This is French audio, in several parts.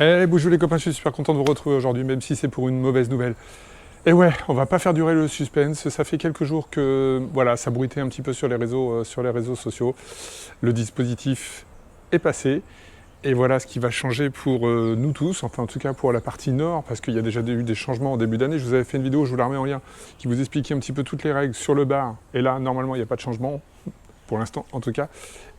Eh bonjour les copains, je suis super content de vous retrouver aujourd'hui, même si c'est pour une mauvaise nouvelle. Et ouais, on va pas faire durer le suspense, ça fait quelques jours que voilà, ça bruitait un petit peu sur les réseaux sociaux. Le dispositif est passé, et voilà ce qui va changer pour nous tous, enfin en tout cas pour la partie nord, parce qu'il y a déjà eu des changements en début d'année. Je vous avais fait une vidéo, je vous la remets en lien, qui vous expliquait un petit peu toutes les règles sur le bar, et là normalement il n'y a pas de changement, pour l'instant en tout cas,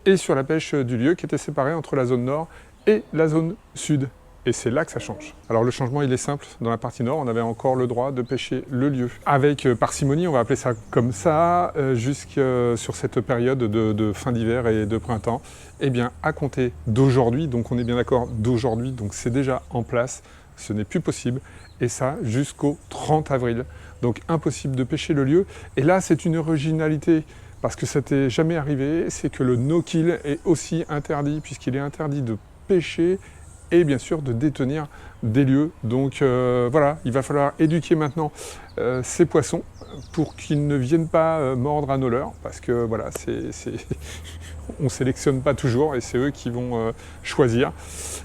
et sur la pêche du lieu qui était séparée entre la zone nord et la zone sud. Et c'est là que ça change. Alors le changement il est simple, dans la partie nord on avait encore le droit de pêcher le lieu. Avec parcimonie, on va appeler ça comme ça, sur cette période de fin d'hiver et de printemps. Eh bien à compter d'aujourd'hui, donc on est bien d'accord d'aujourd'hui, donc c'est déjà en place, ce n'est plus possible. Et ça jusqu'au 30 avril. Donc impossible de pêcher le lieu. Et là c'est une originalité, parce que ça n'était jamais arrivé, c'est que le no-kill est aussi interdit, puisqu'il est interdit de pêcher et bien sûr de détenir des lieux. Donc voilà, il va falloir éduquer maintenant ces poissons pour qu'ils ne viennent pas mordre à nos leurres, parce que voilà, on ne sélectionne pas toujours et c'est eux qui vont choisir.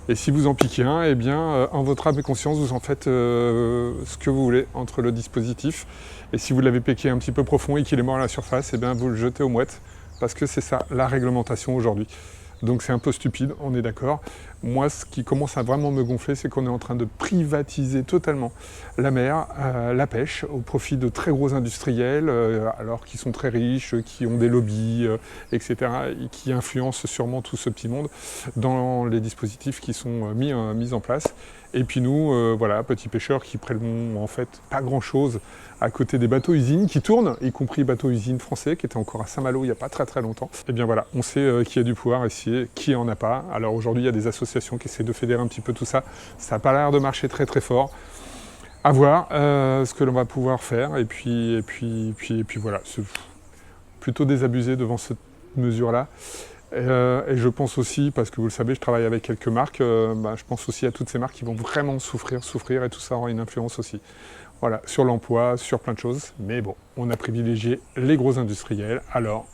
Et si vous en piquez un, eh bien, en votre âme et conscience, vous en faites ce que vous voulez entre le dispositif. Et si vous l'avez piqué un petit peu profond et qu'il est mort à la surface, eh bien, vous le jetez aux mouettes, parce que c'est ça la réglementation aujourd'hui. Donc c'est un peu stupide, on est d'accord. Moi, ce qui commence à vraiment me gonfler, c'est qu'on est en train de privatiser totalement la mer, la pêche, au profit de très gros industriels, alors qu'ils sont très riches, qui ont des lobbies, etc., et qui influencent sûrement tout ce petit monde dans les dispositifs qui sont mis en place. Et puis nous, voilà, petits pêcheurs qui prélevons en fait pas grand-chose à côté des bateaux-usines qui tournent, y compris bateaux-usines français qui étaient encore à Saint-Malo il n'y a pas très longtemps. Et bien voilà, on sait qui a du pouvoir ici, qui en a pas. Alors aujourd'hui, il y a des associations qui essaient de fédérer un petit peu tout ça. Ça n'a pas l'air de marcher très fort. À voir ce que l'on va pouvoir faire. Et puis voilà, c'est plutôt désabusé devant cette mesure-là. Et je pense aussi, parce que vous le savez, je travaille avec quelques marques, je pense aussi à toutes ces marques qui vont vraiment souffrir, et tout ça aura une influence aussi. Voilà, sur l'emploi, sur plein de choses. Mais bon, on a privilégié les gros industriels, alors,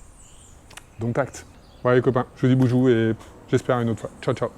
donc acte. Voilà les copains, je vous dis bonjour et j'espère à une autre fois. Ciao, ciao.